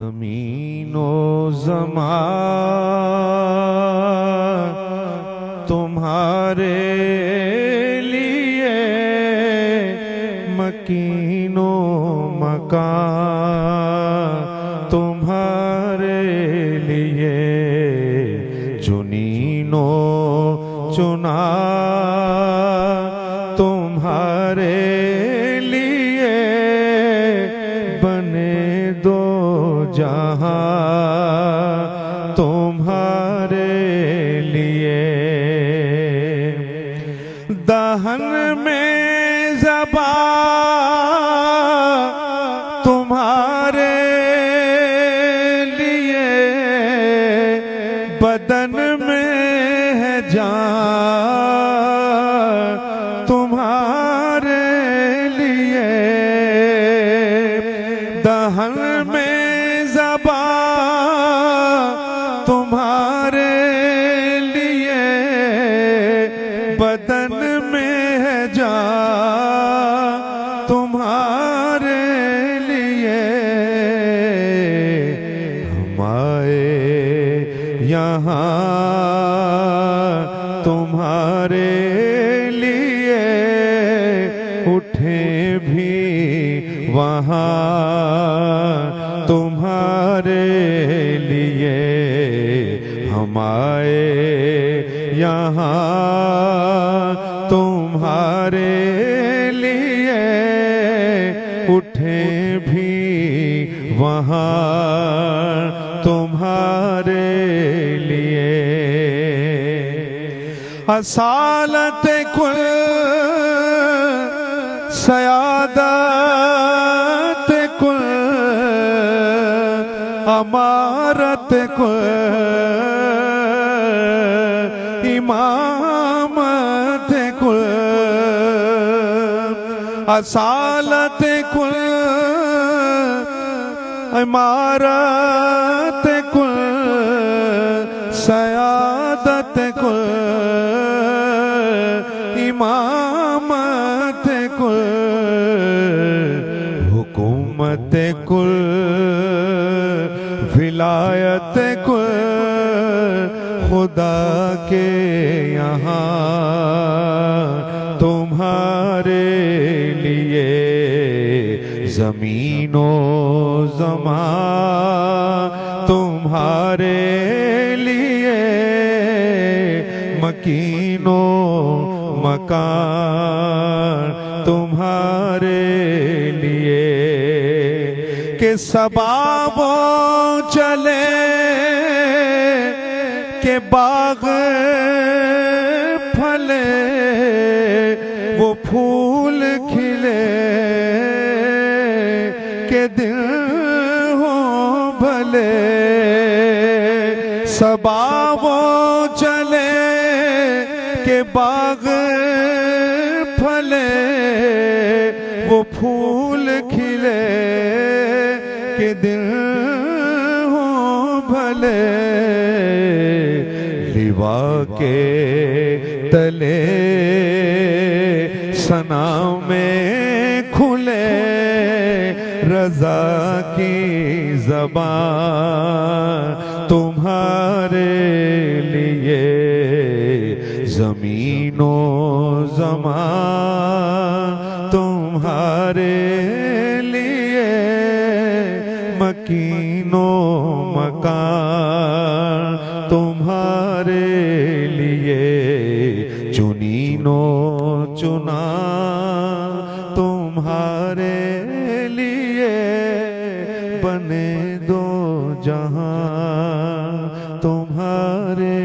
ज़मीनो ज़मान तुम्हारे लिए, मकीनो मकान तुम्हारे लिए, चुनीनो चुना तुम्हारे लिए, बने दो जहां तुम्हारे लिए। दहन में ज़बान तुम्हारे लिए, बदन में है जान तुम्हारे लिए। दहन में ज़बान तुम्हारे लिए, बदन में है जान तुम्हारे लिए। हमारे यहाँ तुम्हारे लिए, उठे भी वहाँ तुम्हारे लिए। हमारे यहाँ तुम्हारे लिए, उठे भी वहाँ तुम्हारे लिए। असालत कुल सयादत कुल, अमारत कुल, इमामत कुल। असालत कुल इमारत कुल, सयादत कुल, इमामत कुल, हुकूमत कुल, विलायत कुल, खुदा के यहाँ तुम्हारे लिए। ज़मीनो ज़मान तुम्हारे लिए, मकीनो मकान तुम्हारे लिए। के सबाबो चले के बाग फले, वो फूल खिले के दिल हो भले। सबाबो चले के बाग फले, वो फूल खिले के दिल हो भले। लिवा के तले सना में खुले, रज़ा की ज़बान तुम्हारे लिए। ज़मीनो ज़मान तुम्हारे लिए, मकीनो मकान तुम्हारे लिए। चुनीनो चुना तुम्हारे लिए, बने दो जहां तुम्हारे